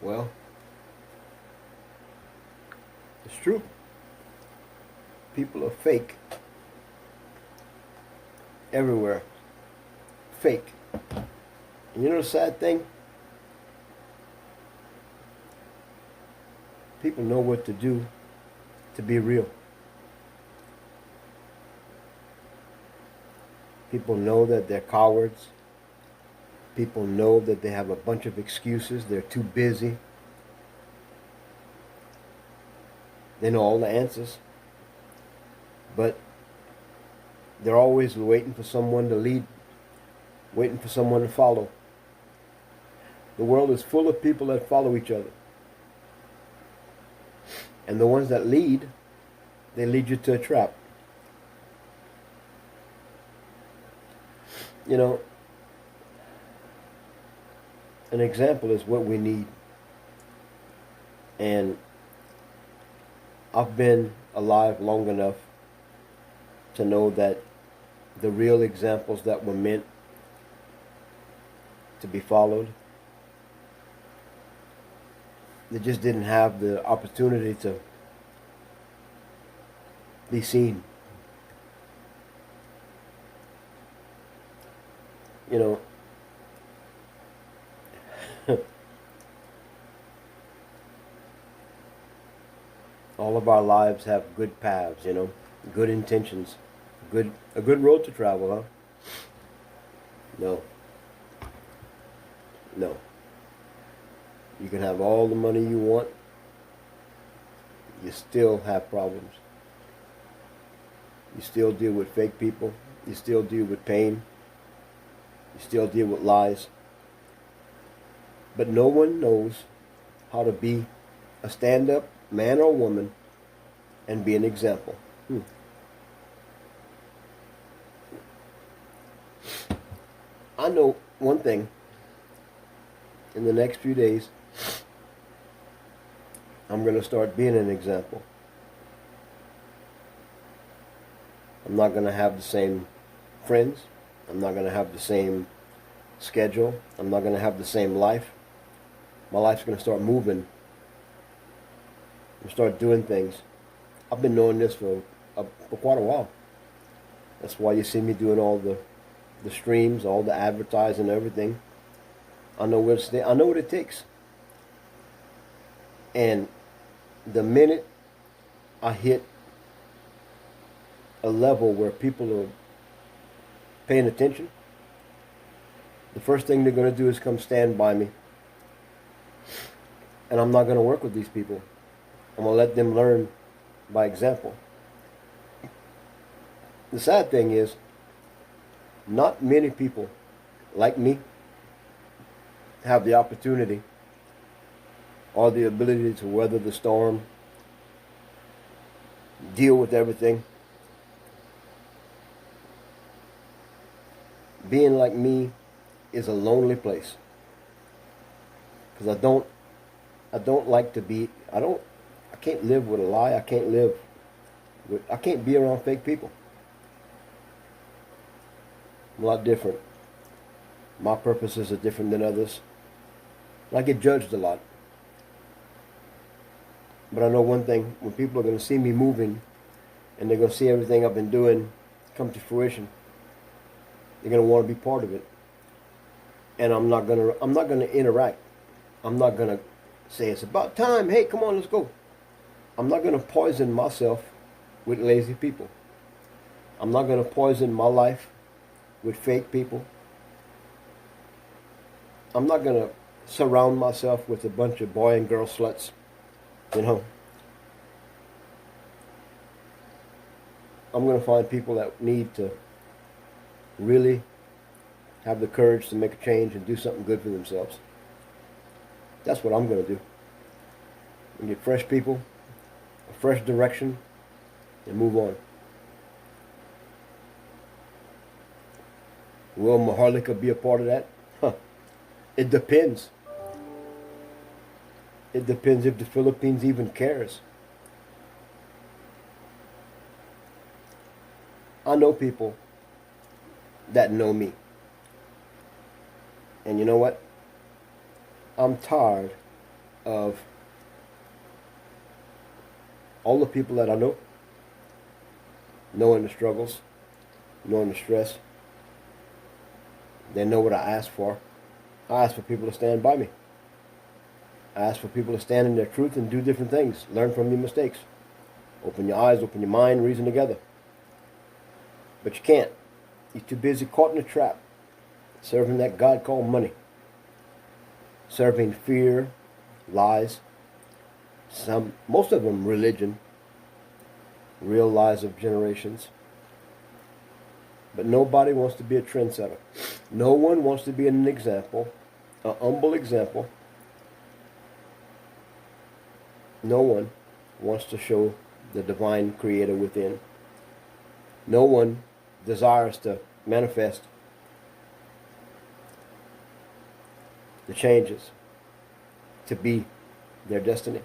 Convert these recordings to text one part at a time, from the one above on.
Well, it's true. People are fake everywhere. Fake. And you know the sad thing? People know what to do to be real. People know that they're cowards. People know that they have a bunch of excuses. They're too busy. They know all the answers. But they're always waiting for someone to lead, waiting for someone to follow. The world is full of people that follow each other. And the ones that lead, they lead you to a trap. You know, an example is what we need. And I've been alive long enough to know that the real examples that were meant to be followed, they just didn't have the opportunity to be seen. You know, all of our lives have good paths, good intentions, a good road to travel, huh? No. No. You can have all the money you want, you still have problems. You still deal with fake people, you still deal with pain, you still deal with lies. But no one knows how to be a stand-up man or woman and be an example. I know one thing. In the next few days, I'm going to start being an example. I'm not going to have the same friends. I'm not going to have the same schedule. I'm not going to have the same life. My life's going to start moving. And start doing things. I've been knowing this for quite a while. That's why you see me doing all the streams, all the advertising, everything. I know what it takes. And the minute I hit a level where people are paying attention, the first thing they're going to do is come stand by me. And I'm not going to work with these people. I'm going to let them learn by example. The sad thing is, not many people like me have the opportunity or the ability to weather the storm, deal with everything. Being like me is a lonely place. Because I don't like to be, I can't live with a lie. I can't be around fake people. I'm a lot different. My purposes are different than others. I get judged a lot. But I know one thing, when people are going to see me moving and they're going to see everything I've been doing come to fruition, they're going to want to be part of it. And I'm not going to interact. I'm not going to say it's about time, hey, come on, let's go. I'm not going to poison myself with lazy people. I'm not going to poison my life with fake people. I'm not going to surround myself with a bunch of boy and girl sluts. I'm going to find people that need to really have the courage to make a change and do something good for themselves. That's what I'm going to do. And get fresh people, a fresh direction, and move on. Will Maharlka be a part of that? It depends. It depends if the Philippines even cares. I know people that know me. And you know what? I'm tired of all the people that I know, knowing the struggles, knowing the stress. They know what I ask for. I ask for people to stand by me. I ask for people to stand in their truth and do different things. Learn from your mistakes. Open your eyes, open your mind, reason together. But you can't. You're too busy caught in a trap, serving that God called money, serving fear, lies, most of them religion, real lies of generations. But nobody wants to be a trendsetter. No one wants to be an example, an humble example. No one wants to show the divine creator within. No one desires to manifest the changes to be their destiny.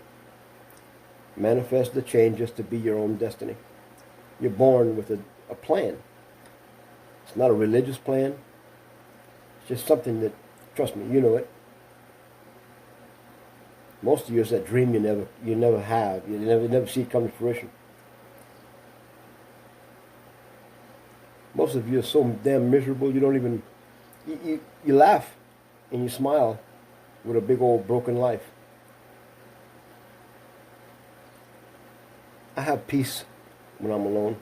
Manifest the changes to be your own destiny. You're born with a plan. It's not a religious plan. It's just something that, trust me, you know it. Most of you is that dream you never have. You never see it come to fruition. Most of you are so damn miserable you don't even, you laugh and you smile with a big old broken life. I have peace when I'm alone.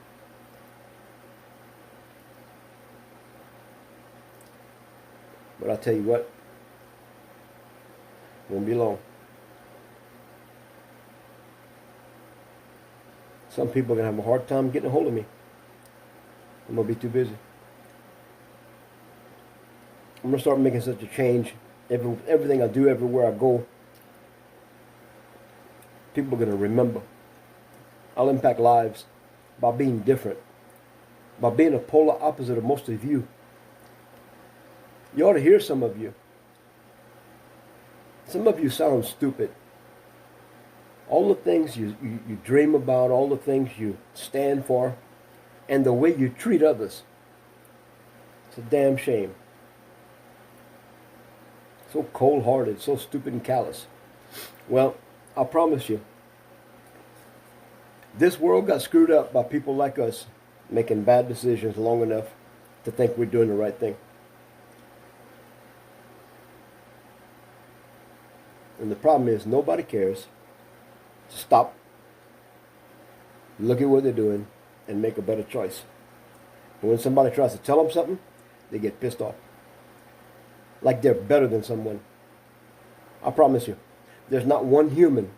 But I'll tell you what, it won't be long. Some people are going to have a hard time getting a hold of me. I'm going to be too busy. I'm going to start making such a change. Everything I do, everywhere I go, people are going to remember. I'll impact lives by being different, by being a polar opposite of most of you. You ought to hear some of you. Some of you sound stupid. All the things you dream about, all the things you stand for, and the way you treat others. It's a damn shame. So cold-hearted, so stupid and callous. Well, I promise you, this world got screwed up by people like us making bad decisions long enough to think we're doing the right thing. And the problem is nobody cares to stop, look at what they're doing, and make a better choice. And when somebody tries to tell them something, they get pissed off. Like they're better than someone. I promise you, there's not one human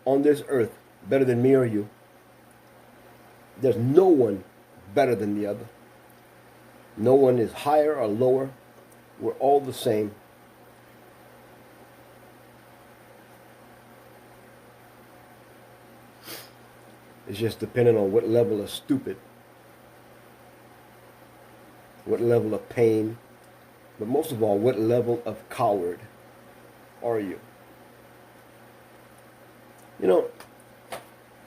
on this earth better than me or you. There's no one better than the other. No one is higher or lower. We're all the same. It's just depending on what level of stupid, what level of pain, but most of all, what level of coward are you? You know,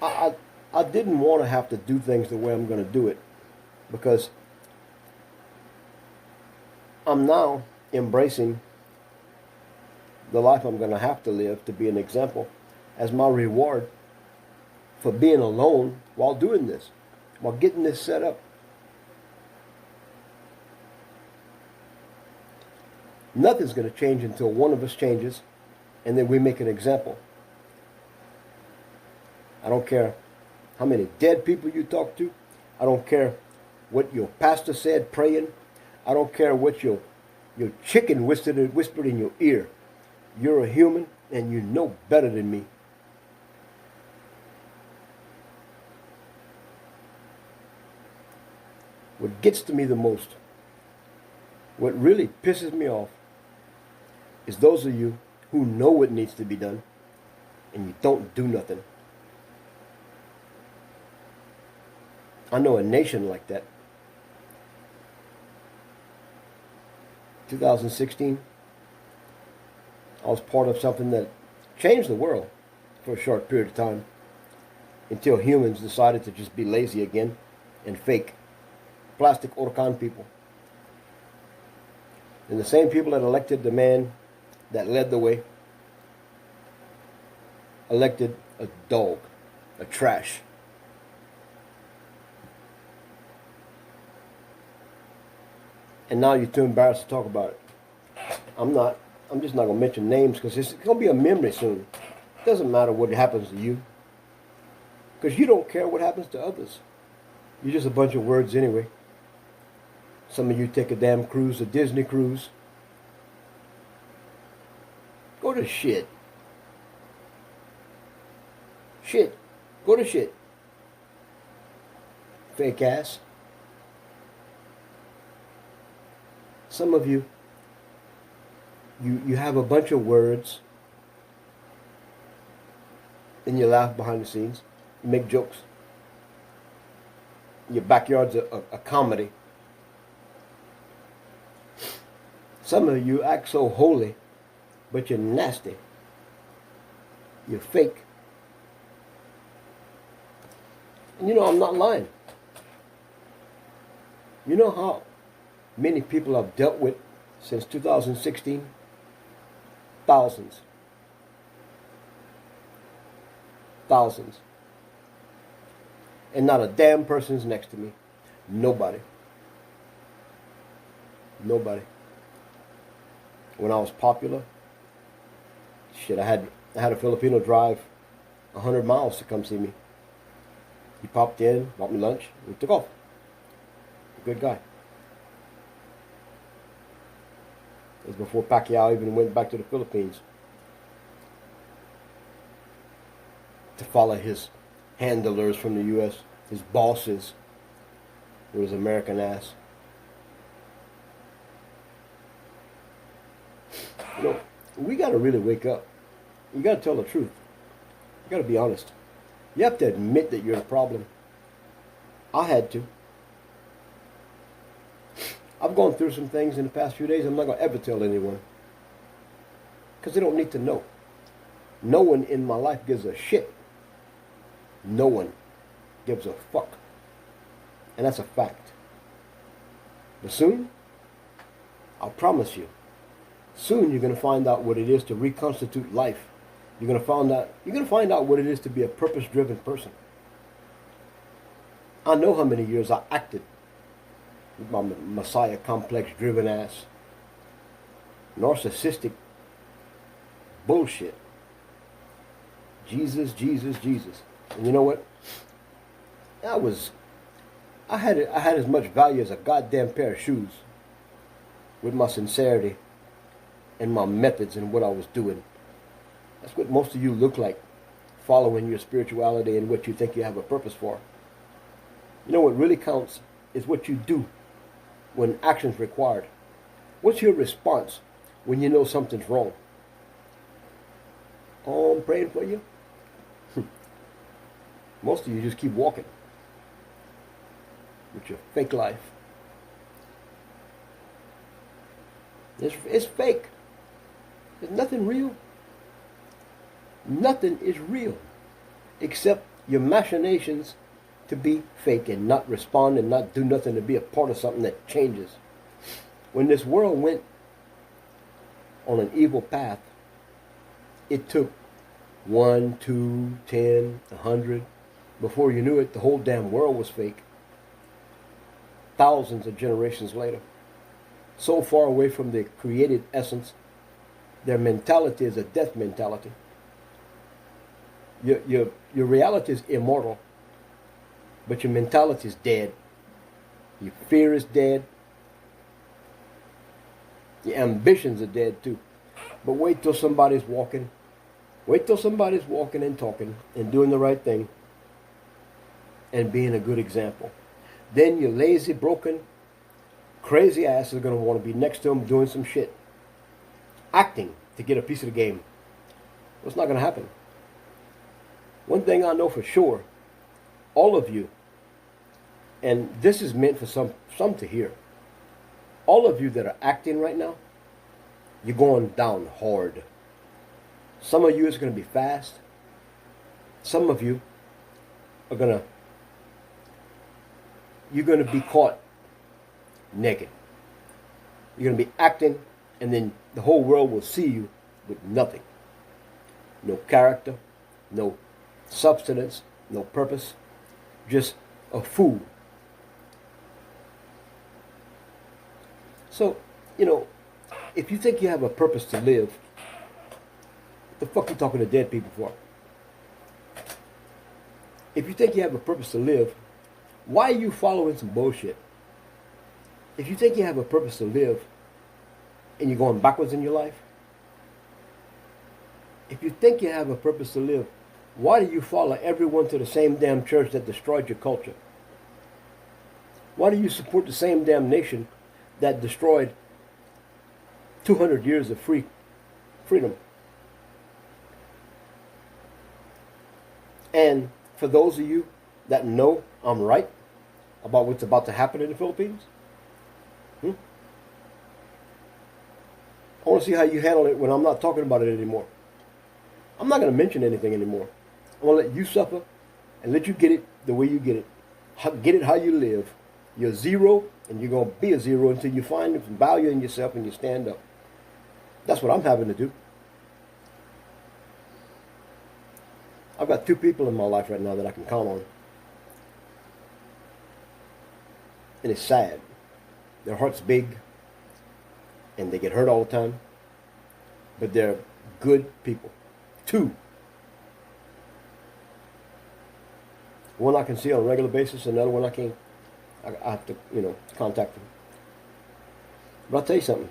I didn't want to have to do things the way I'm going to do it, because I'm now embracing the life I'm going to have to live to be an example as my reward for being alone while doing this, while getting this set up. Nothing's going to change until one of us changes, and then we make an example. I don't care how many dead people you talk to. I don't care what your pastor said praying. I don't care what your chicken whispered in your ear. You're a human, and you know better than me. What gets to me the most, what really pisses me off, is those of you who know what needs to be done and you don't do nothing. I know a nation like that. 2016, I was part of something that changed the world for a short period of time until humans decided to just be lazy again and fake. Plastic Orkan people. And the same people that elected the man that led the way elected a dog, a trash. And now you're too embarrassed to talk about it. I'm just not going to mention names because it's going to be a memory soon. It doesn't matter what happens to you. Because you don't care what happens to others. You're just a bunch of words anyway. Some of you take a damn cruise, a Disney cruise. Go to shit. Shit. Go to shit. Fake ass. Some of you, you have a bunch of words and you laugh behind the scenes. You make jokes. Your backyard's a comedy. Some of you act so holy, but you're nasty. You're fake. And you know, I'm not lying. You know how many people I've dealt with since 2016? Thousands. Thousands. And not a damn person's next to me. Nobody. Nobody. When I was popular, shit, I had a Filipino drive 100 miles to come see me. He popped in, bought me lunch, and took off. A good guy. It was before Pacquiao even went back to the Philippines to follow his handlers from the U.S., his bosses, with his American ass. You know, we got to really wake up. You got to tell the truth. You got to be honest. You have to admit that you're the problem. I had to. I've gone through some things in the past few days I'm not going to ever tell anyone. Because they don't need to know. No one in my life gives a shit. No one gives a fuck. And that's a fact. But soon, I promise you, soon you're going to find out what it is to reconstitute life. You're going to find out what it is to be a purpose-driven person. I know how many years I acted with my Messiah complex-driven ass. Narcissistic bullshit. Jesus, Jesus, Jesus. And you know what? I had as much value as a goddamn pair of shoes with my sincerity and my methods and what I was doing. That's what most of you look like, following your spirituality and what you think you have a purpose for. You know what really counts is what you do when action's required. What's your response when you know something's wrong? Oh, I'm praying for you. Most of you just keep walking with your fake life. It's fake. There's nothing real. Nothing is real except your machinations to be fake and not respond and not do nothing to be a part of something that changes. When this world went on an evil path, it took 1, 2, 10, 100. Before you knew it, the whole damn world was fake. Thousands of generations later. So far away from the created essence, their mentality is a death mentality. Your reality is immortal, but your mentality is dead. Your fear is dead. Your ambitions are dead too. But wait till somebody's walking. Wait till somebody's walking and talking and doing the right thing and being a good example. Then your lazy, broken, crazy ass is going to want to be next to them doing some shit. Acting to get a piece of the game. It's not going to happen. One thing I know for sure, all of you, and this is meant for some to hear, all of you that are acting right now, you're going down hard. Some of you it's going to be fast. Some of you are you're going to be caught naked. You're going to be acting, and then the whole world will see you with nothing. No character, no substance, no purpose, just a fool. So, if you think you have a purpose to live, what the fuck you talking to dead people for? If you think you have a purpose to live, why are you following some bullshit? If you think you have a purpose to live and you're going backwards in your life, if you think you have a purpose to live, why do you follow everyone to the same damn church that destroyed your culture? Why do you support the same damn nation that destroyed 200 years of freedom? And for those of you that know I'm right about what's about to happen in the Philippines, I want to see how you handle it when I'm not talking about it anymore. I'm not going to mention anything anymore. I'm going to let you suffer and let you get it the way you get it. Get it how you live. You're zero, and you're going to be a zero until you find some value in yourself and you stand up. That's what I'm having to do. I've got 2 people in my life right now that I can count on. And it's sad. Their heart's big, and they get hurt all the time. But they're good people. 2. One I can see on a regular basis, another one I can't. I have to, contact them. But I'll tell you something.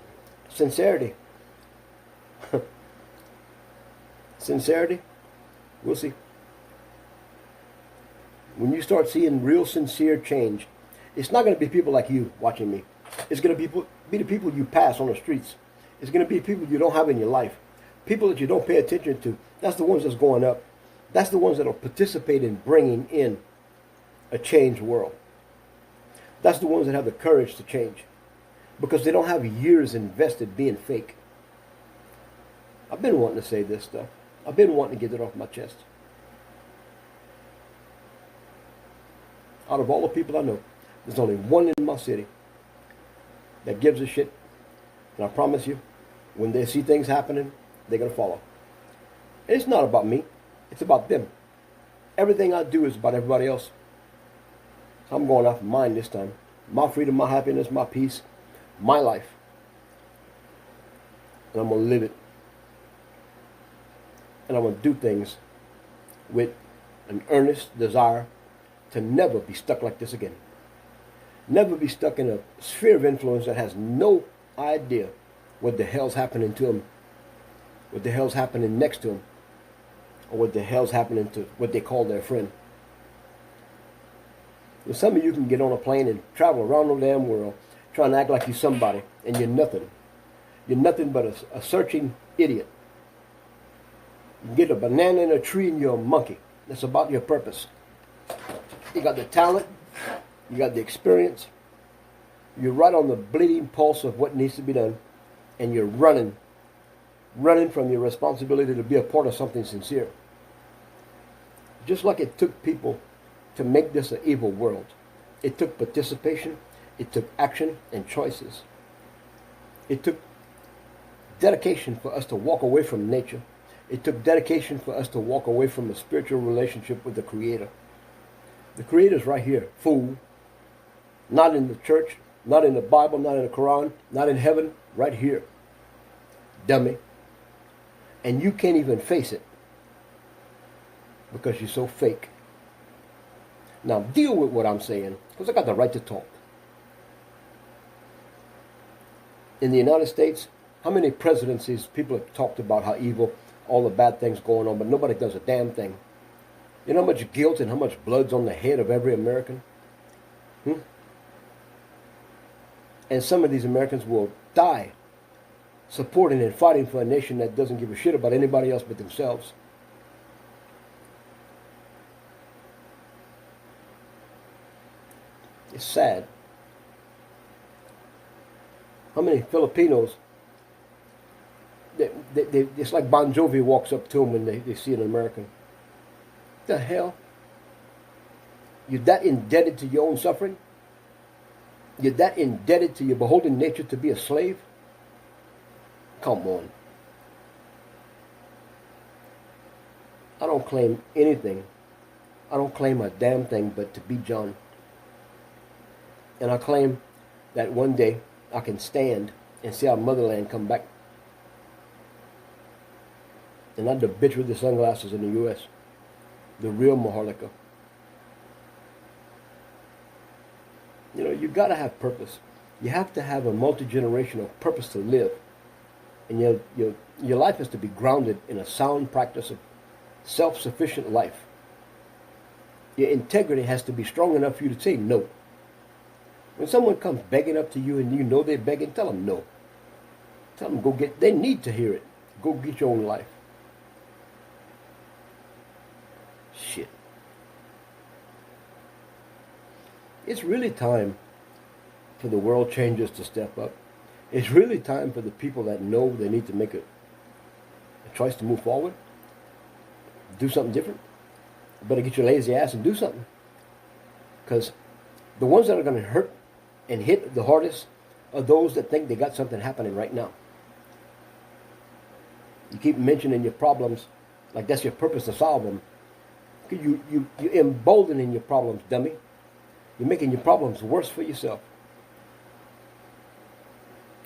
Sincerity. Sincerity, we'll see. When you start seeing real sincere change, it's not going to be people like you watching me. It's going to be the people you pass on the streets. It's going to be people you don't have in your life. People that you don't pay attention to. That's the ones that's going up. That's the ones that will participate in bringing in a changed world. That's the ones that have the courage to change. Because they don't have years invested being fake. I've been wanting to say this stuff. I've been wanting to get it off my chest. Out of all the people I know, there's only one in my city that gives a shit. And I promise you, when they see things happening, they're going to follow. And it's not about me. It's about them. Everything I do is about everybody else. So I'm going after mine this time. My freedom, my happiness, my peace, my life. And I'm going to live it. And I'm going to do things with an earnest desire to never be stuck like this again. Never be stuck in a sphere of influence that has no idea what the hell's happening to them, what the hell's happening next to them, or what the hell's happening to what they call their friend. Well, some of you can get on a plane and travel around the damn world trying to act like you're somebody, and you're nothing. You're nothing but a searching idiot. You get a banana in a tree and you're a monkey. That's about your purpose. You got the talent. You got the experience. You're right on the bleeding pulse of what needs to be done. And you're running from your responsibility to be a part of something sincere. Just like it took people to make this an evil world. It took participation. It took action and choices. It took dedication for us to walk away from nature. It took dedication for us to walk away from a spiritual relationship with the Creator. The Creator's right here, fool. Not in the church, not in the Bible, not in the Quran, not in heaven, right here. Dummy. And you can't even face it because you're so fake. Now deal with what I'm saying, because I got the right to talk. In the United States, how many presidencies people have talked about how evil, all the bad things going on, but nobody does a damn thing. You know how much guilt and how much blood's on the head of every American? And some of these Americans will die supporting and fighting for a nation that doesn't give a shit about anybody else but themselves. It's sad. How many Filipinos, it's like Bon Jovi walks up to them when they see an American. What the hell? You're that indebted to your own suffering? You're that indebted to your beholden nature to be a slave? Come on. I don't claim anything. I don't claim a damn thing but to be John. And I claim that one day I can stand and see our motherland come back. And not the bitch with the sunglasses in the U.S. The real Maharlka. You know, you got to have purpose. You have to have a multi-generational purpose to live. And your life has to be grounded in a sound practice of self-sufficient life. Your integrity has to be strong enough for you to say no. When someone comes begging up to you and you know they're begging, tell them no. Tell them go get, they need to hear it. Go get your own life. Shit. It's really time for the world changers to step up. It's really time for the people that know they need to make a choice to move forward. Do something different. You better get your lazy ass and do something. Because the ones that are going to hurt and hit the hardest are those that think they got something happening right now. You keep mentioning your problems like that's your purpose to solve them. You're emboldening your problems, dummy. You're making your problems worse for yourself.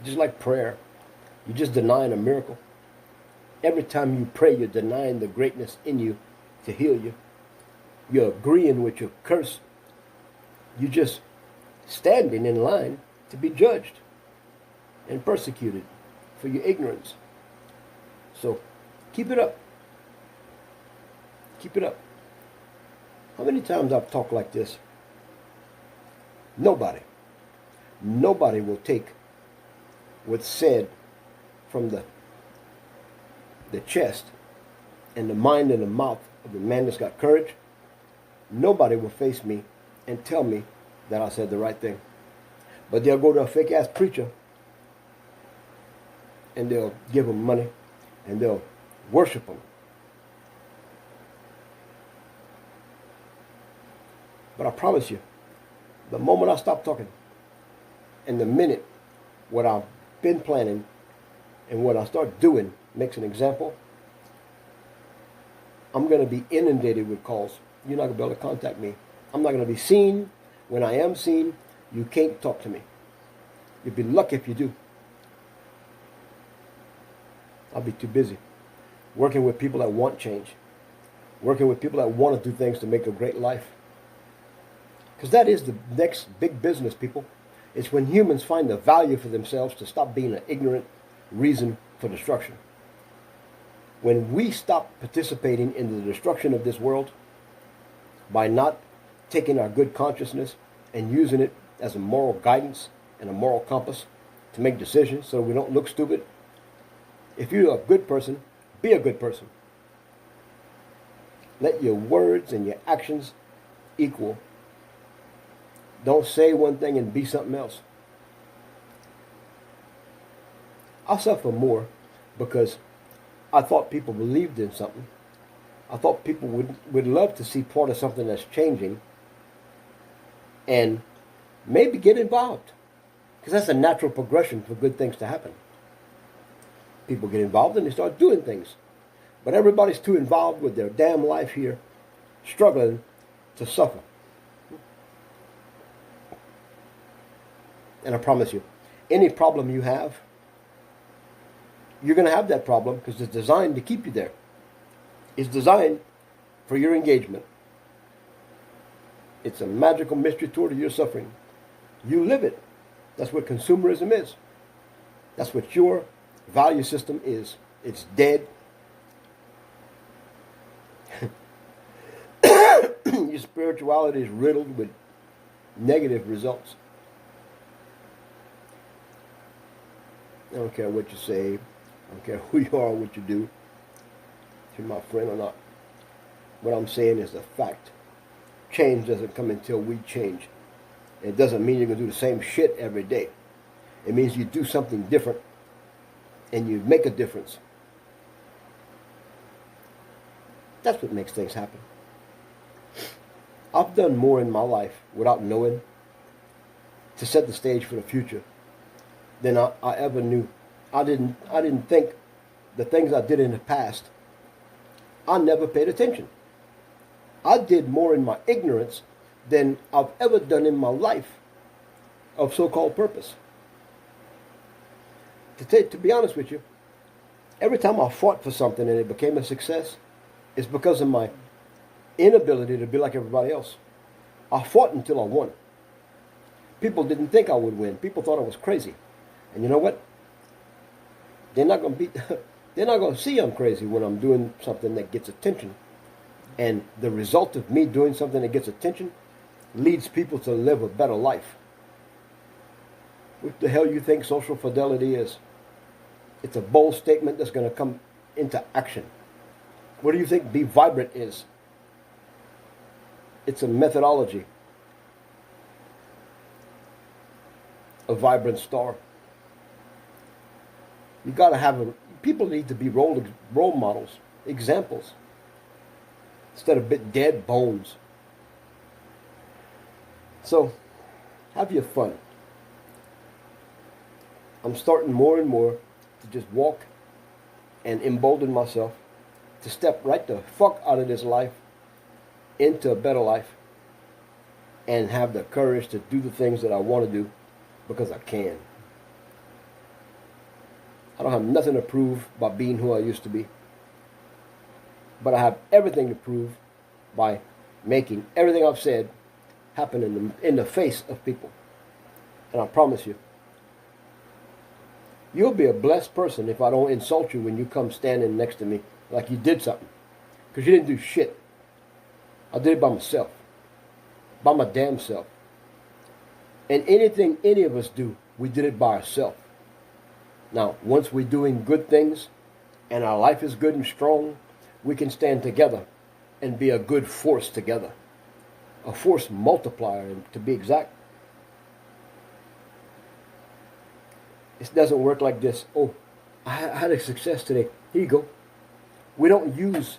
Just like prayer. You're just denying a miracle. Every time you pray, you're denying the greatness in you to heal you. You're agreeing with your curse. You're just standing in line to be judged and persecuted for your ignorance. So, keep it up. Keep it up. How many times I've talked like this? Nobody will take what's said from the chest and the mind and the mouth of the man that's got courage. Nobody will face me and tell me that I said the right thing. But they'll go to a fake-ass preacher and they'll give him money and they'll worship him. But I promise you, the moment I stop talking and the minute what I've been planning and what I start doing makes an example, I'm going to be inundated with calls. You're not going to be able to contact me. I'm not going to be seen. When I am seen, you can't talk to me. You'd be lucky if you do. I'll be too busy working with people that want change, working with people that want to do things to make a great life. Because that is the next big business, people. It's when humans find the value for themselves to stop being an ignorant reason for destruction. When we stop participating in the destruction of this world by not taking our good consciousness and using it as a moral guidance and a moral compass to make decisions so we don't look stupid. If you're a good person, be a good person. Let your words and your actions equal. Don't say one thing and be something else. I suffer more because I thought people believed in something. I thought people would love to see part of something that's changing and maybe get involved. Because that's a natural progression for good things to happen. People get involved and they start doing things. But everybody's too involved with their damn life here, struggling to suffer. And I promise you, any problem you have, you're going to have that problem because it's designed to keep you there. It's designed for your engagement. It's a magical mystery tour to your suffering. You live it. That's what consumerism is. That's what your value system is. It's dead. Your spirituality is riddled with negative results. I don't care what you say. I don't care who you are or what you do. If you're my friend or not. What I'm saying is a fact. Change doesn't come until we change. It doesn't mean you're going to do the same shit every day. It means you do something different and you make a difference. That's what makes things happen. I've done more in my life without knowing to set the stage for the future than I ever knew. I didn't think the things I did in the past I never paid attention. I did more in my ignorance than I've ever done in my life of so-called purpose. To be honest with you, every time I fought for something and it became a success, it's because of my inability to be like everybody else. I fought until I won. People didn't think I would win. People thought I was crazy. And you know what? They're not going to be they're not going to see I'm crazy when I'm doing something that gets attention. And the result of me doing something that gets attention leads people to live a better life. What the hell you think social fidelity is? It's a bold statement that's going to come into action. What do you think Be Vibrant is? It's a methodology. A vibrant star. You got to have people need to be role models, examples, instead of dead bones. So, have your fun. I'm starting more and more to just walk and embolden myself to step right the fuck out of this life into a better life and have the courage to do the things that I want to do because I can. I don't have nothing to prove by being who I used to be, but I have everything to prove by making everything I've said happen in the face of people. And I promise you, you'll be a blessed person if I don't insult you when you come standing next to me like you did something. Because you didn't do shit. I did it by myself. By my damn self. And anything any of us do, we did it by ourselves. Now, once we're doing good things and our life is good and strong, we can stand together and be a good force together. A force multiplier, to be exact. It doesn't work like this. Oh, I had a success today. Here you go. We don't use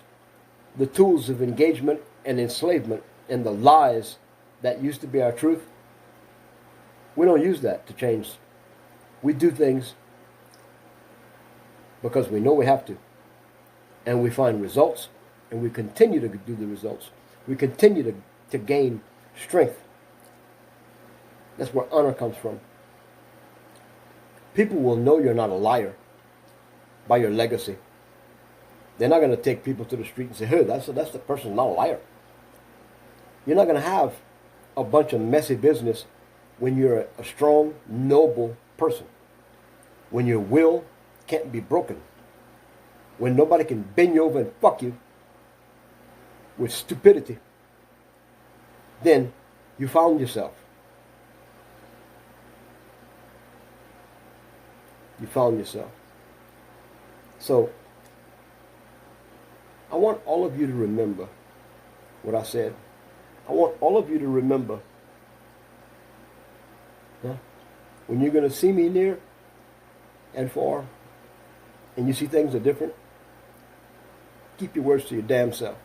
the tools of engagement and enslavement and the lies that used to be our truth. We don't use that to change. We do things because we know we have to. And we find results, and we continue to do the results. We continue to gain strength. That's where honor comes from. People will know you're not a liar by your legacy. They're not going to take people to the street and say, hey, that's the person, not a liar. You're not going to have a bunch of messy business when you're a strong, noble person. When your will can't be broken. When nobody can bend you over and fuck you with stupidity. Then you found yourself. You found yourself. So, I want all of you to remember what I said. I want all of you to remember when you're going to see me near and far, and you see things are different, keep your words to your damn self.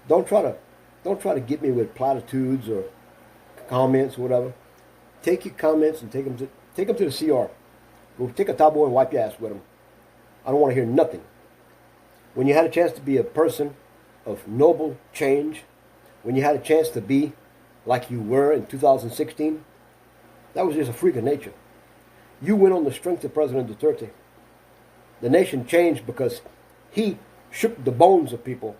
Don't try to get me with platitudes or comments or whatever. Take your comments and take them to the CR. Go take a towel and wipe your ass with them. I don't want to hear nothing. When you had a chance to be a person of noble change, when you had a chance to be like you were in 2016, that was just a freak of nature. You went on the strength of President Duterte. The nation changed because he shook the bones of people.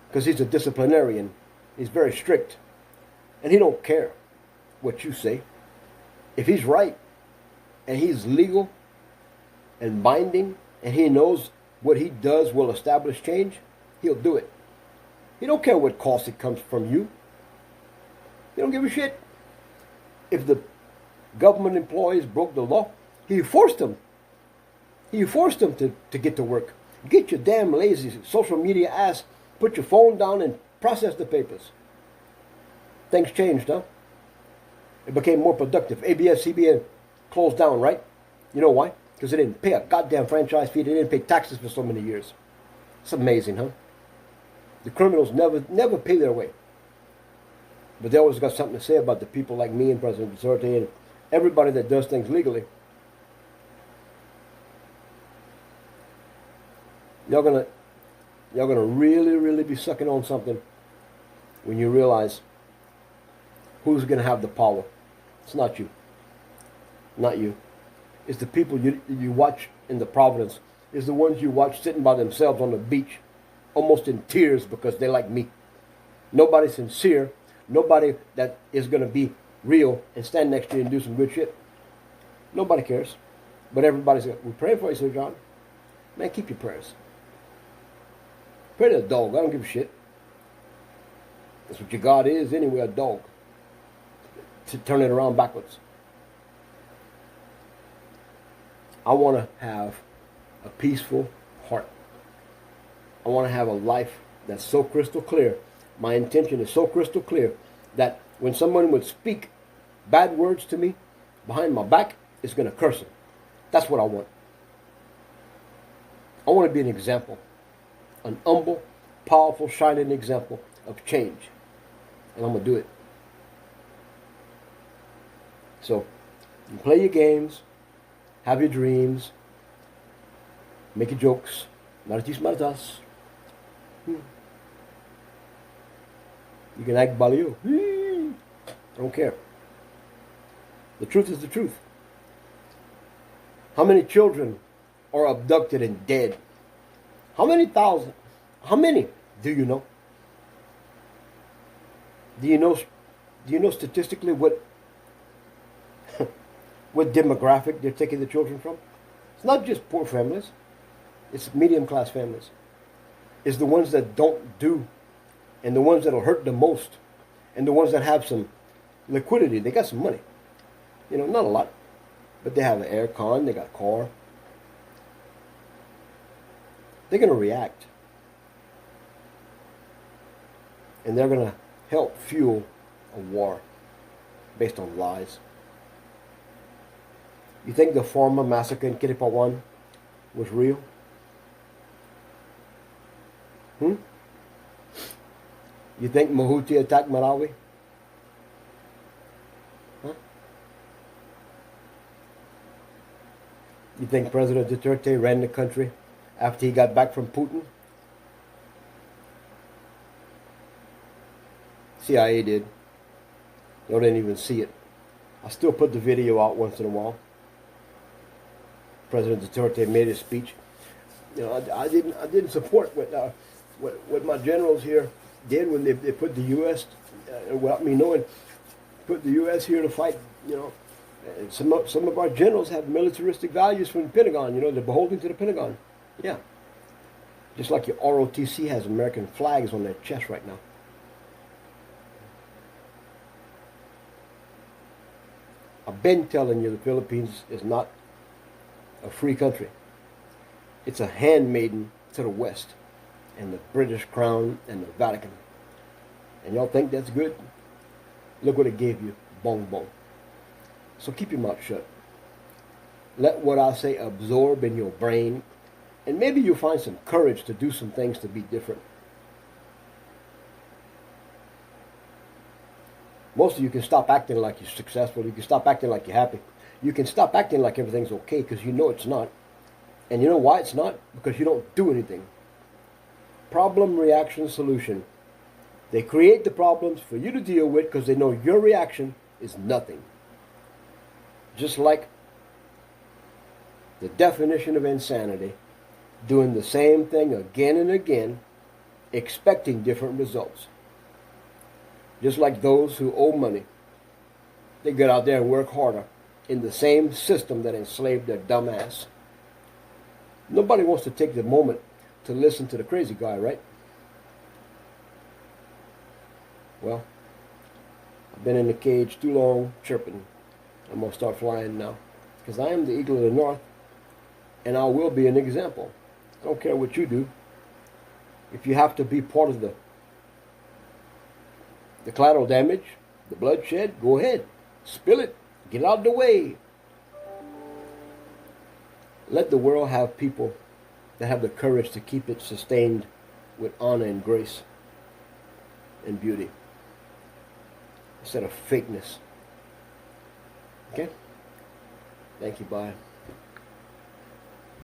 Because he's a disciplinarian. He's very strict. And he don't care what you say. If he's right, and he's legal and binding, and he knows what he does will establish change, he'll do it. He don't care what cost it comes from you. He don't give a shit. If the government employees broke the law, he forced them. He forced them to get to work. Get your damn lazy social media ass, put your phone down and process the papers. Things changed, huh? It became more productive. ABS, CBN closed down, right? You know why? Because they didn't pay a goddamn franchise fee. They didn't pay taxes for so many years. It's amazing, huh? The criminals never pay their way. But they always got something to say about the people like me and President Duterte and everybody that does things legally. Y'all Y'all going to really, really be sucking on something when you realize who's going to have the power. It's not you. Not you. It's the people you watch in the Providence. It's the ones you watch sitting by themselves on the beach, almost in tears because they like me. Nobody sincere. Nobody that is going to be real and stand next to you and do some good shit. Nobody cares. But everybody's like, we pray for you, Sir John. Man, keep your prayers. Pray to a dog. I don't give a shit. That's what your God is anyway, a dog. To turn it around backwards. I want to have a peaceful heart. I want to have a life that's so crystal clear. My intention is so crystal clear that when someone would speak bad words to me behind my back, it's going to curse them. That's what I want. I want to be an example. An humble, powerful, shining example of change. And I'm going to do it. So, you play your games, have your dreams, make your jokes. Maritis maritas. You can act balio. I don't care. The truth is the truth. How many children are abducted and dead? How many thousand? How many do you know? Do you know statistically what demographic they're taking the children from? It's not just poor families. It's medium class families. It's the ones that don't do, and the ones that'll hurt the most, and the ones that have some liquidity. They got some money. You know, not a lot, but they have an air con, they got a car. They're going to react. And they're going to help fuel a war based on lies. You think the former massacre in Kiripawan was real? You think Mahuti attacked Marawi? You think President Duterte ran the country after he got back from Putin? CIA did. Y'all didn't even see it. I still put the video out once in a while. President Duterte made his speech. You know, I didn't support what my generals here did when they put the U.S. Without me knowing, put the U.S. here to fight. You know, and some of our generals have militaristic values from the Pentagon. You know, they're beholden to the Pentagon. Yeah, just like your ROTC has American flags on their chest right now. I've been telling you the Philippines is not a free country. It's a handmaiden to the West and the British Crown and the Vatican. And y'all think that's good? Look what it gave you. Bong bong. So keep your mouth shut. Let what I say absorb in your brain, and maybe you'll find some courage to do some things to be different. Most of you can stop acting like you're successful. You can stop acting like you're happy. You can stop acting like everything's okay because you know it's not. And you know why it's not? Because you don't do anything. Problem, reaction, solution. They create the problems for you to deal with because they know your reaction is nothing. Just like the definition of insanity, doing the same thing again and again, expecting different results. Just like those who owe money. They get out there and work harder in the same system that enslaved their dumb ass. Nobody wants to take the moment to listen to the crazy guy, right? Well, I've been in the cage too long chirping. I'm going to start flying now. Because I am the eagle of the north, and I will be an example. I don't care what you do. If you have to be part of the collateral damage, the bloodshed, go ahead. Spill it. Get out of the way. Let the world have people that have the courage to keep it sustained with honor and grace and beauty instead of fakeness. Okay? Thank you. Bye.